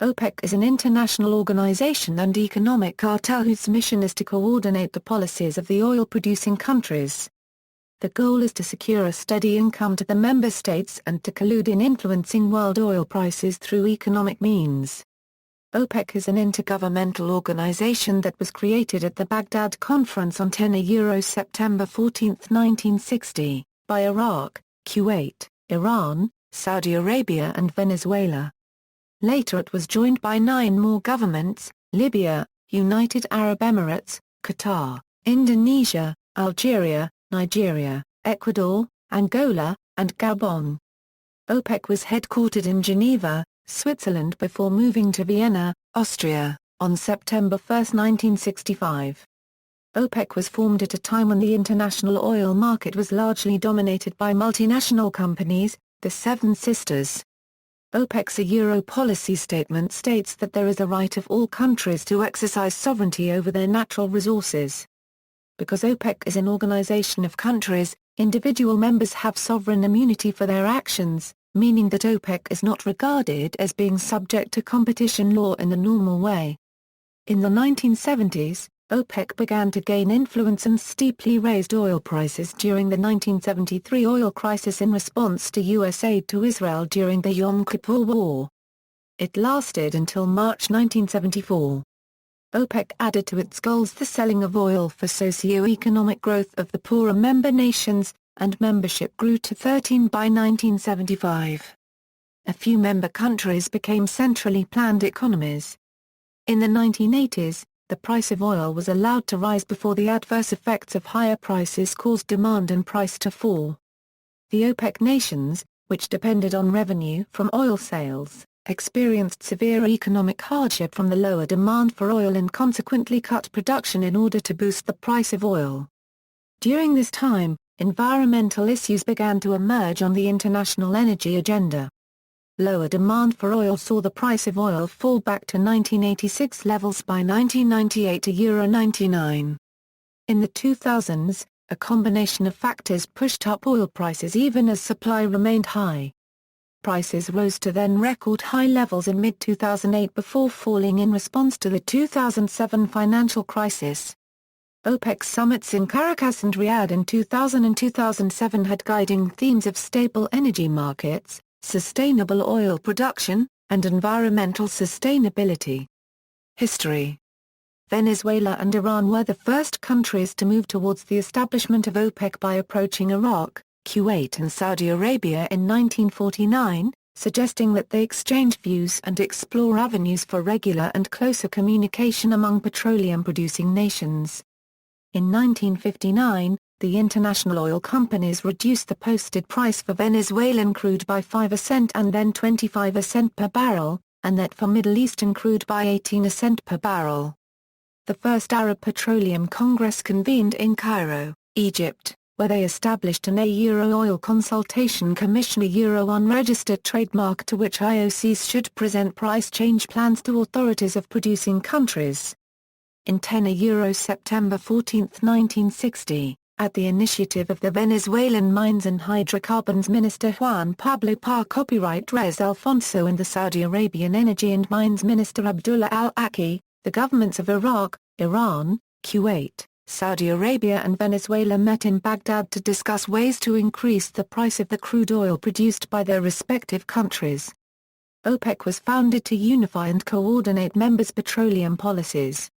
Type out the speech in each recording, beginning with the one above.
OPEC is an international organization and economic cartel whose mission is to coordinate the policies of the oil-producing countries. The goal is to secure a steady income to the member states and to collude in influencing world oil prices through economic means. OPEC is an intergovernmental organization that was created at the Baghdad Conference on 10 September 14, 1960, by Iraq, Kuwait, Iran, Saudi Arabia and Venezuela. Later it was joined by 9 more governments: Libya, United Arab Emirates, Qatar, Indonesia, Algeria, Nigeria, Ecuador, Angola, and Gabon. OPEC was headquartered in Geneva, Switzerland before moving to Vienna, Austria, on September 1, 1965. OPEC was formed at a time when the international oil market was largely dominated by multinational companies, the Seven Sisters. OPEC's Euro policy statement states that there is a right of all countries to exercise sovereignty over their natural resources. Because OPEC is an organization of countries, individual members have sovereign immunity for their actions, meaning that OPEC is not regarded as being subject to competition law in the normal way. In the 1970s, OPEC began to gain influence and steeply raised oil prices during the 1973 oil crisis in response to U.S. aid to Israel during the Yom Kippur War. It lasted until March 1974. OPEC added to its goals the selling of oil for socio-economic growth of the poorer member nations, and membership grew to 13 by 1975. A few member countries became centrally planned economies. In the 1980s, the price of oil was allowed to rise before the adverse effects of higher prices caused demand and price to fall. The OPEC nations, which depended on revenue from oil sales, experienced severe economic hardship from the lower demand for oil and consequently cut production in order to boost the price of oil. During this time, environmental issues began to emerge on the international energy agenda. Lower demand for oil saw the price of oil fall back to 1986 levels by 1998 to €99. In the 2000s, a combination of factors pushed up oil prices even as supply remained high. Prices rose to then record high levels in mid-2008 before falling in response to the 2007 financial crisis. OPEC summits in Caracas and Riyadh in 2000 and 2007 had guiding themes of stable energy markets, sustainable oil production, and environmental sustainability. History. Venezuela and Iran were the first countries to move towards the establishment of OPEC by approaching Iraq, Kuwait and Saudi Arabia in 1949, suggesting that they exchange views and explore avenues for regular and closer communication among petroleum-producing nations. In 1959, the international oil companies reduced the posted price for Venezuelan crude by 5 cents and then 25 cents per barrel, and that for Middle Eastern crude by 18 cents per barrel. The first Arab Petroleum Congress convened in Cairo, Egypt, where they established an Euro Oil Consultation Commission, a Euro unregistered trademark to which IOCs should present price change plans to authorities of producing countries. In 10 September 14, 1960, at the initiative of the Venezuelan Mines and Hydrocarbons Minister Juan Pablo Parr, copyright Rez Alfonso, and the Saudi Arabian Energy and Mines Minister Abdullah al-Aki, the governments of Iraq, Iran, Kuwait, Saudi Arabia and Venezuela met in Baghdad to discuss ways to increase the price of the crude oil produced by their respective countries. OPEC was founded to unify and coordinate members' petroleum policies.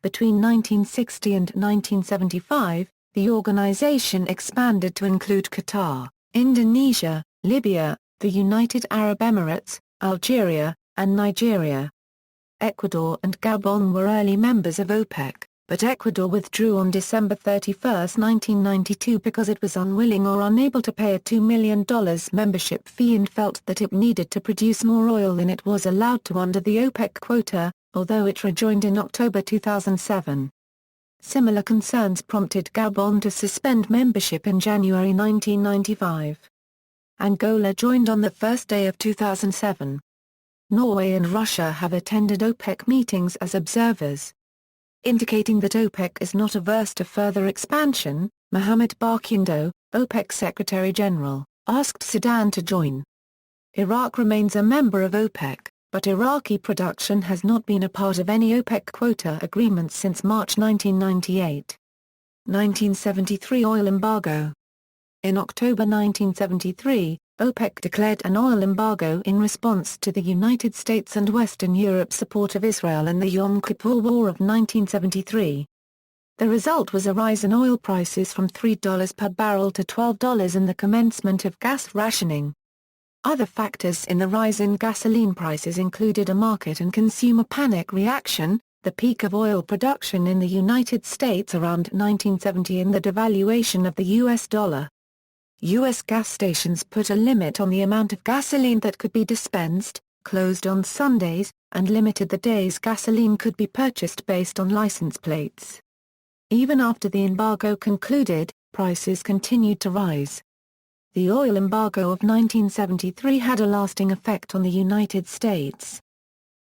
Between 1960 and 1975, the organization expanded to include Qatar, Indonesia, Libya, the United Arab Emirates, Algeria, and Nigeria. Ecuador and Gabon were early members of OPEC, but Ecuador withdrew on December 31, 1992 because it was unwilling or unable to pay a $2 million membership fee and felt that it needed to produce more oil than it was allowed to under the OPEC quota, although it rejoined in October 2007. Similar concerns prompted Gabon to suspend membership in January 1995. Angola joined on the first day of 2007. Norway and Russia have attended OPEC meetings as observers. Indicating that OPEC is not averse to further expansion, Mohamed Barkindo, OPEC Secretary General, asked Sudan to join. Iraq remains a member of OPEC. but Iraqi production has not been a part of any OPEC quota agreements since March 1998. 1973 oil embargo. In October 1973, OPEC declared an oil embargo in response to the United States and Western Europe's support of Israel in the Yom Kippur War of 1973. The result was a rise in oil prices from $3 per barrel to $12 and the commencement of gas rationing. Other factors in the rise in gasoline prices included a market and consumer panic reaction, the peak of oil production in the United States around 1970 and the devaluation of the US dollar. U.S. gas stations put a limit on the amount of gasoline that could be dispensed, closed on Sundays, and limited the days gasoline could be purchased based on license plates. Even after the embargo concluded, prices continued to rise. The oil embargo of 1973 had a lasting effect on the United States.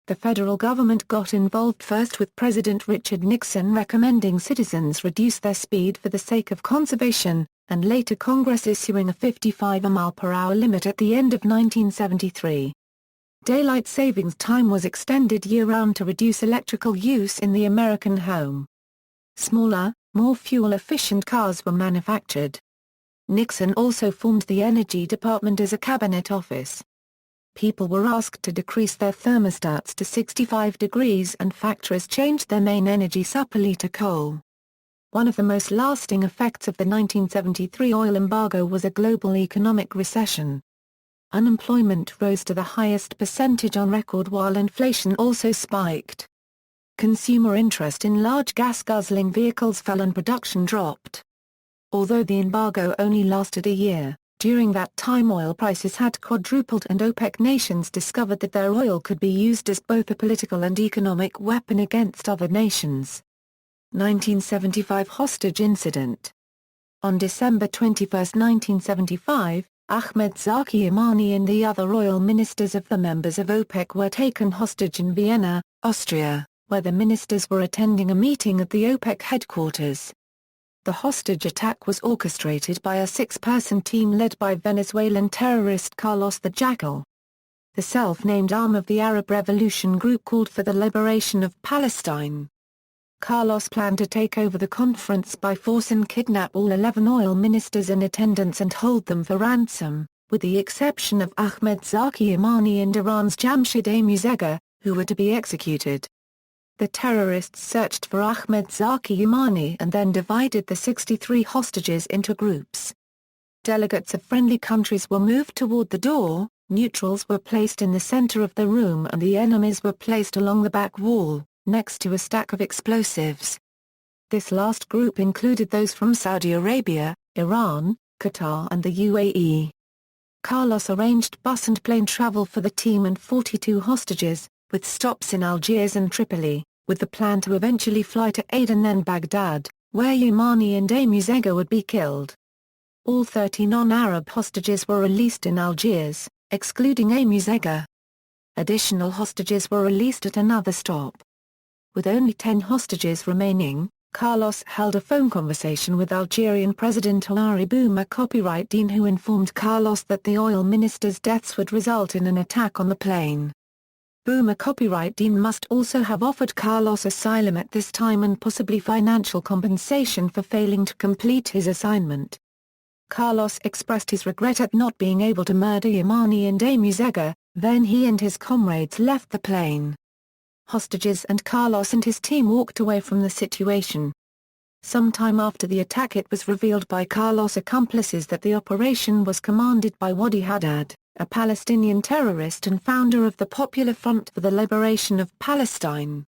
The federal government got involved first with President Richard Nixon recommending citizens reduce their speed for the sake of conservation, and later Congress issuing a 55-mile-per-hour limit at the end of 1973. Daylight savings time was extended year-round to reduce electrical use in the American home. Smaller, more fuel-efficient cars were manufactured. Nixon also formed the Energy Department as a cabinet office. People were asked to decrease their thermostats to 65 degrees and factories changed their main energy supply to coal. One of the most lasting effects of the 1973 oil embargo was a global economic recession. Unemployment rose to the highest percentage on record while inflation also spiked. Consumer interest in large gas-guzzling vehicles fell and production dropped. Although the embargo only lasted a year, during that time oil prices had quadrupled and OPEC nations discovered that their oil could be used as both a political and economic weapon against other nations. 1975 hostage incident. On December 21, 1975, Ahmed Zaki Yamani and the other royal ministers of the members of OPEC were taken hostage in Vienna, Austria, where the ministers were attending a meeting at the OPEC headquarters. The hostage attack was orchestrated by a six-person team led by Venezuelan terrorist Carlos the Jackal. The self-named arm of the Arab Revolution group called for the liberation of Palestine. Carlos planned to take over the conference by force and kidnap all 11 oil ministers in attendance and hold them for ransom, with the exception of Ahmed Zaki Yamani and Iran's Jamshid Amouzega, who were to be executed. The terrorists searched for Ahmed Zaki Yamani and then divided the 63 hostages into groups. Delegates of friendly countries were moved toward the door, neutrals were placed in the center of the room and the enemies were placed along the back wall, next to a stack of explosives. This last group included those from Saudi Arabia, Iran, Qatar and the UAE. Carlos arranged bus and plane travel for the team and 42 hostages, with stops in Algiers and Tripoli, with the plan to eventually fly to Aden and then Baghdad, where Yamani and Amouzega would be killed. All 30 non-Arab hostages were released in Algiers, excluding Amouzega. Additional hostages were released at another stop. With only 10 hostages remaining, Carlos held a phone conversation with Algerian President Houari Boumediene who informed Carlos that the oil minister's deaths would result in an attack on the plane. Boumediene must also have offered Carlos asylum at this time and possibly financial compensation for failing to complete his assignment. Carlos expressed his regret at not being able to murder Yamani and Amouzega, then he and his comrades left the plane. Hostages and Carlos and his team walked away from the situation. Sometime after the attack it was revealed by Carlos' accomplices that the operation was commanded by Wadi Haddad, a Palestinian terrorist and founder of the Popular Front for the Liberation of Palestine.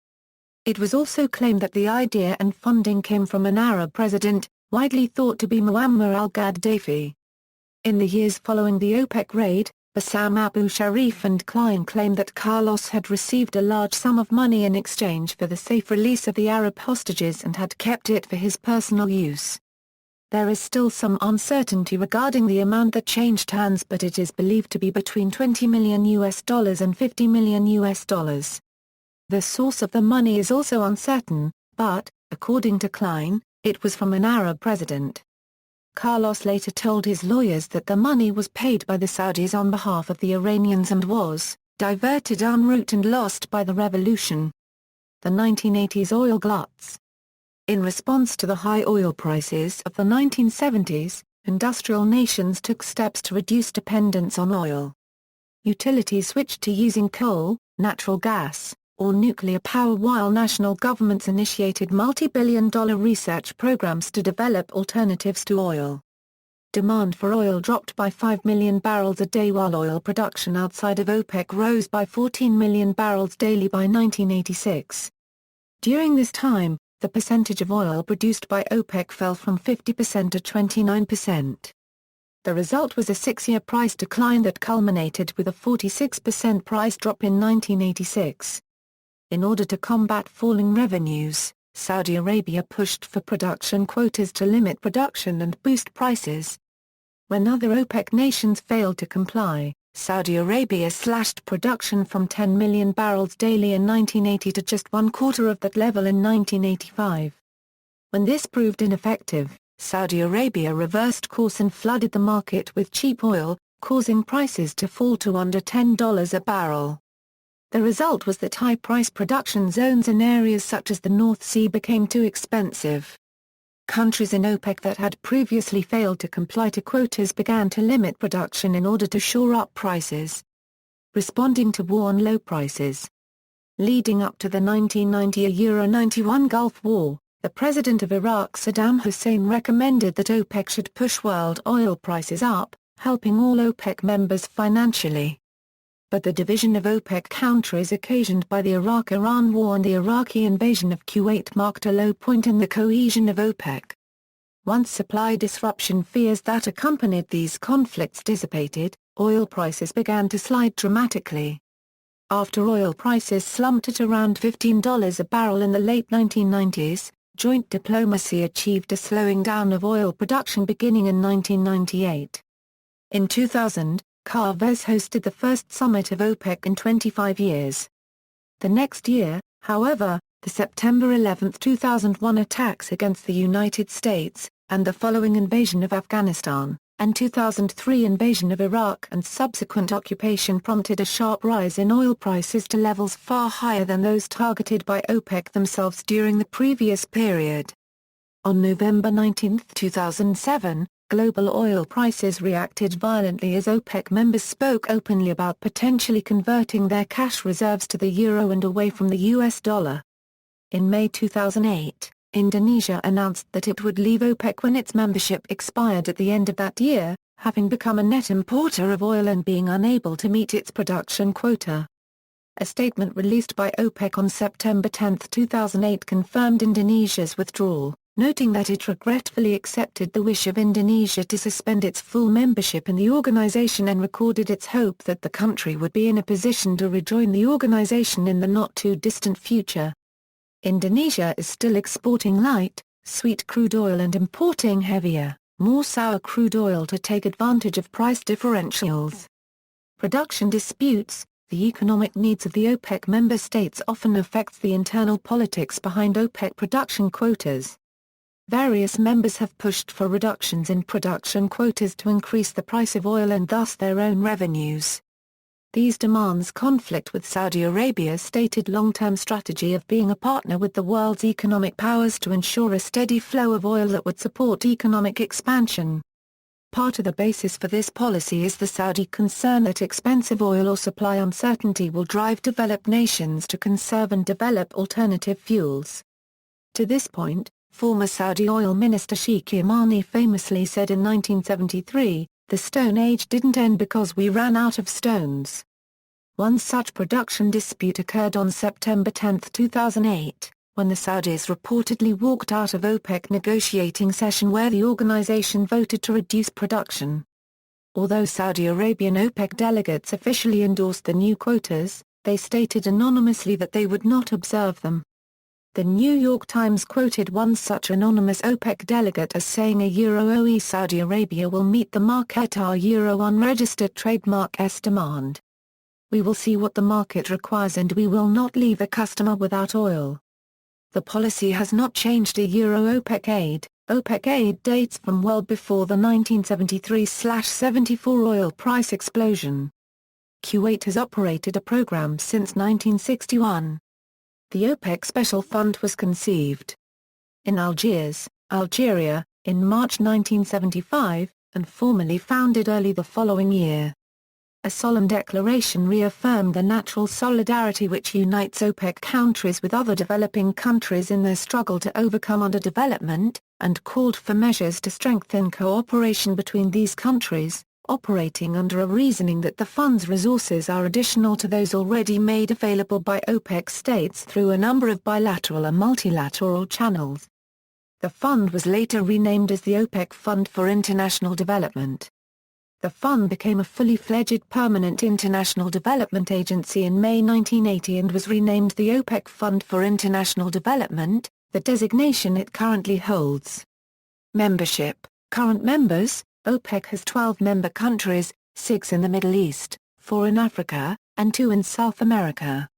It was also claimed that the idea and funding came from an Arab president, widely thought to be Muammar al-Gaddafi. In the years following the OPEC raid, Bassam Abu Sharif and Klein claimed that Carlos had received a large sum of money in exchange for the safe release of the Arab hostages and had kept it for his personal use. There is still some uncertainty regarding the amount that changed hands, but it is believed to be between $20 million and $50 million. The source of the money is also uncertain, but, according to Klein, it was from an Arab president. Carlos later told his lawyers that the money was paid by the Saudis on behalf of the Iranians and was, diverted en route and lost by the revolution. The 1980s oil gluts. In response to the high oil prices of the 1970s, industrial nations took steps to reduce dependence on oil. Utilities switched to using coal, natural gas, or nuclear power, while national governments initiated multi-billion-dollar research programs to develop alternatives to oil. Demand for oil dropped by 5 million barrels a day, while oil production outside of OPEC rose by 14 million barrels daily by 1986. During this time, the percentage of oil produced by OPEC fell from 50% to 29%. The result was a 6-year price decline that culminated with a 46% price drop in 1986. In order to combat falling revenues, Saudi Arabia pushed for production quotas to limit production and boost prices. When other OPEC nations failed to comply, Saudi Arabia slashed production from 10 million barrels daily in 1980 to just 1/4 of that level in 1985. When this proved ineffective, Saudi Arabia reversed course and flooded the market with cheap oil, causing prices to fall to under $10 a barrel. The result was that high-price production zones in areas such as the North Sea became too expensive. Countries in OPEC that had previously failed to comply to quotas began to limit production in order to shore up prices. Responding to war on low prices. Leading up to the 1990–91 Gulf War, the President of Iraq Saddam Hussein recommended that OPEC should push world oil prices up, helping all OPEC members financially. But the division of OPEC countries occasioned by the Iraq–Iran War and the Iraqi invasion of Kuwait marked a low point in the cohesion of OPEC. Once supply disruption fears that accompanied these conflicts dissipated, oil prices began to slide dramatically. After oil prices slumped at around $15 a barrel in the late 1990s, joint diplomacy achieved a slowing down of oil production beginning in 1998. In 2000, Chavez hosted the first summit of OPEC in 25 years. The next year, however, the September 11, 2001 attacks against the United States, and the following invasion of Afghanistan, and 2003 invasion of Iraq and subsequent occupation prompted a sharp rise in oil prices to levels far higher than those targeted by OPEC themselves during the previous period. On November 19, 2007, global oil prices reacted violently as OPEC members spoke openly about potentially converting their cash reserves to the euro and away from the US dollar. In May 2008, Indonesia announced that it would leave OPEC when its membership expired at the end of that year, having become a net importer of oil and being unable to meet its production quota. A statement released by OPEC on September 10, 2008 confirmed Indonesia's withdrawal, noting that it regretfully accepted the wish of Indonesia to suspend its full membership in the organization and recorded its hope that the country would be in a position to rejoin the organization in the not-too-distant future. Indonesia is still exporting light, sweet crude oil and importing heavier, more sour crude oil to take advantage of price differentials. Production disputes. The economic needs of the OPEC member states often affects the internal politics behind OPEC production quotas. Various members have pushed for reductions in production quotas to increase the price of oil and thus their own revenues. These demands conflict with Saudi Arabia's stated long-term strategy of being a partner with the world's economic powers to ensure a steady flow of oil that would support economic expansion. Part of the basis for this policy is the Saudi concern that expensive oil or supply uncertainty will drive developed nations to conserve and develop alternative fuels. To this point, former Saudi oil minister Sheikh Yamani famously said in 1973, "The Stone Age didn't end because we ran out of stones." One such production dispute occurred on September 10, 2008, when the Saudis reportedly walked out of OPEC negotiating session where the organization voted to reduce production. Although Saudi Arabian OPEC delegates officially endorsed the new quotas, they stated anonymously that they would not observe them. The New York Times quoted one such anonymous OPEC delegate as saying "OE Saudi Arabia will meet the market our Euro unregistered trademark S demand. We will see what the market requires and we will not leave the customer without oil." The policy has not changed. The Euro-OPEC aid. OPEC aid dates from well before the 1973–74 oil price explosion. Kuwait has operated a program since 1961. The OPEC Special Fund was conceived in Algiers, Algeria, in March 1975, and formally founded early the following year. A solemn declaration reaffirmed the natural solidarity which unites OPEC countries with other developing countries in their struggle to overcome underdevelopment, and called for measures to strengthen cooperation between these countries, operating under a reasoning that the fund's resources are additional to those already made available by OPEC states through a number of bilateral and multilateral channels. The fund was later renamed as the OPEC Fund for International Development. The fund became a fully fledged permanent international development agency in May 1980 and was renamed the OPEC Fund for International Development, the designation it currently holds. Membership. Current members: OPEC has 12 member countries, 6 in the Middle East, 4 in Africa, and 2 in South America.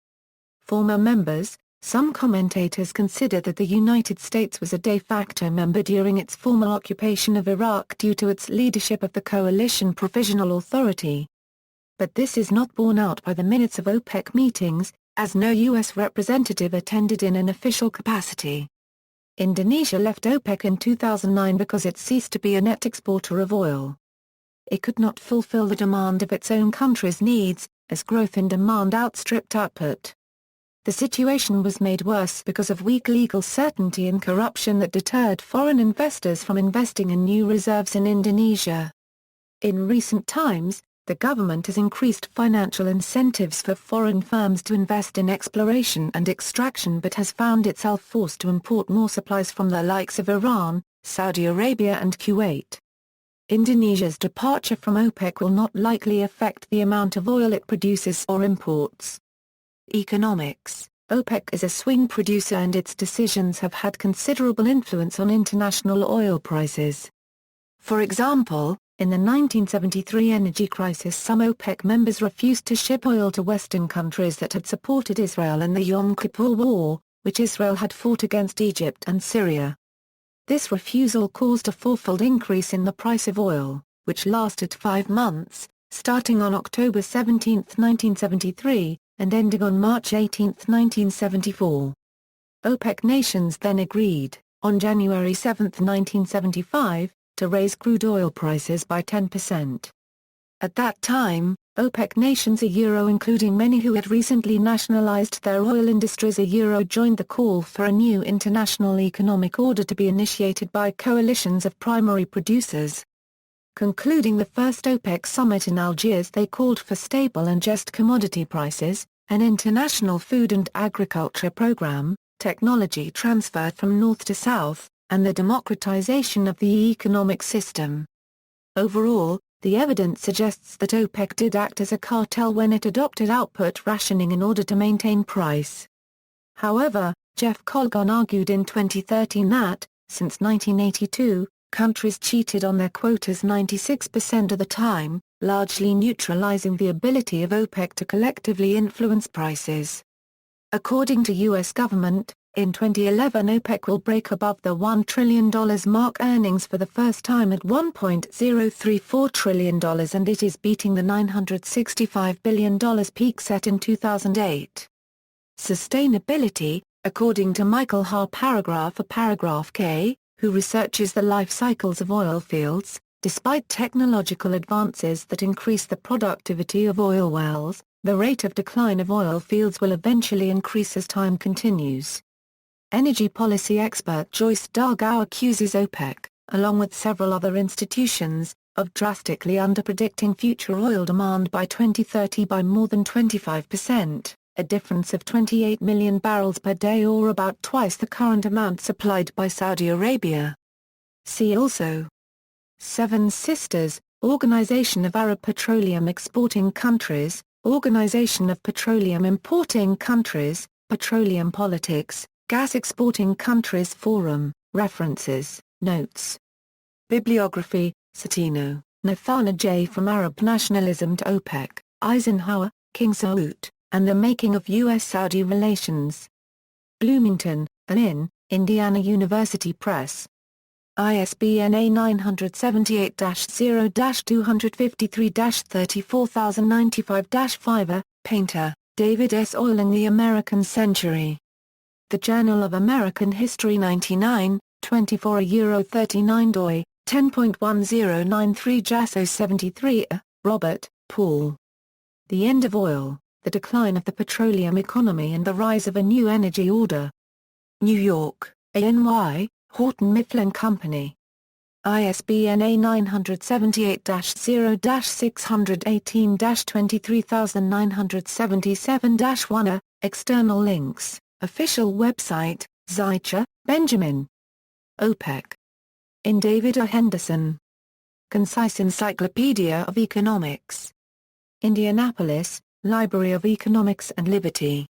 Former members: some commentators consider that the United States was a de facto member during its formal occupation of Iraq due to its leadership of the Coalition Provisional Authority. But this is not borne out by the minutes of OPEC meetings, as no U.S. representative attended in an official capacity. Indonesia left OPEC in 2009 because it ceased to be a net exporter of oil. It could not fulfill the demand of its own country's needs, as growth in demand outstripped output. The situation was made worse because of weak legal certainty and corruption that deterred foreign investors from investing in new reserves in Indonesia. In recent times, the government has increased financial incentives for foreign firms to invest in exploration and extraction but has found itself forced to import more supplies from the likes of Iran, Saudi Arabia and Kuwait. Indonesia's departure from OPEC will not likely affect the amount of oil it produces or imports. Economics. OPEC is a swing producer and its decisions have had considerable influence on international oil prices. For example, in the 1973 energy crisis, some OPEC members refused to ship oil to Western countries that had supported Israel in the Yom Kippur War, which Israel had fought against Egypt and Syria. This refusal caused a fourfold increase in the price of oil, which lasted 5 months, starting on October 17, 1973, and ending on March 18, 1974. OPEC nations then agreed, on January 7, 1975, to raise crude oil prices by 10%. At that time, OPEC nations including many who had recently nationalized their oil industries joined the call for a new international economic order to be initiated by coalitions of primary producers. Concluding the first OPEC summit in Algiers, they called for stable and just commodity prices, an international food and agriculture program, technology transfer from north to south, and the democratization of the economic system. Overall, the evidence suggests that OPEC did act as a cartel when it adopted output rationing in order to maintain price. However, Jeff Colgan argued in 2013 that, since 1982, countries cheated on their quotas 96% of the time, largely neutralizing the ability of OPEC to collectively influence prices. According to U.S. government, in 2011 OPEC will break above the $1 trillion mark, earnings for the first time at $1.034 trillion, and it is beating the $965 billion peak set in 2008. Sustainability. According to Michael Haar paragraph K, who researches the life cycles of oil fields, despite technological advances that increase the productivity of oil wells, the rate of decline of oil fields will eventually increase as time continues. Energy policy expert Joyce Dargao accuses OPEC, along with several other institutions, of drastically underpredicting future oil demand by 2030 by more than 25%, a difference of 28 million barrels per day or about twice the current amount supplied by Saudi Arabia. See also: Seven Sisters, Organization of Arab Petroleum Exporting Countries, Organization of Petroleum Importing Countries, Petroleum Politics, Gas Exporting Countries Forum. References, Notes. Bibliography: Citino, Nathana J. From Arab Nationalism to OPEC, Eisenhower, King Saud, and the Making of U.S.-Saudi Relations. Bloomington, Alin, Indiana University Press. ISBN A978-0-253-34095-5. Painter, David S. Oiling the American Century. The Journal of American History 99, 24 €39 doi, 10.1093 JASO 73. Robert, Paul. The End of Oil, The Decline of the Petroleum Economy and the Rise of a New Energy Order. New York, A.N.Y., Houghton Mifflin Company. ISBN A978-0-618-23977-1. External links, official website, Zeicher, Benjamin. OPEC. In David O. Henderson. Concise Encyclopedia of Economics. Indianapolis, Library of Economics and Liberty.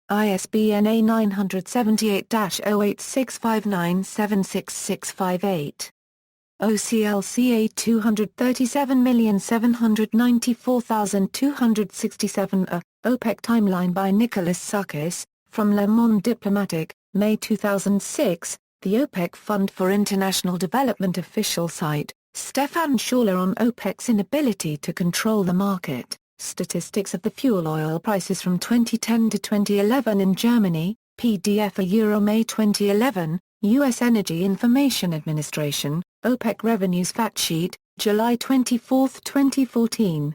ISBN A978-0865976658. OCLCA 237794267. OPEC Timeline by Nicholas Suckis, from Le Monde Diplomatique, May 2006. The OPEC Fund for International Development official site, Stefan Schaller on OPEC's inability to control the market. Statistics of the fuel oil prices from 2010 to 2011 in Germany, PDF May 2011, U.S. Energy Information Administration, OPEC Revenues Fact Sheet, July 24, 2014.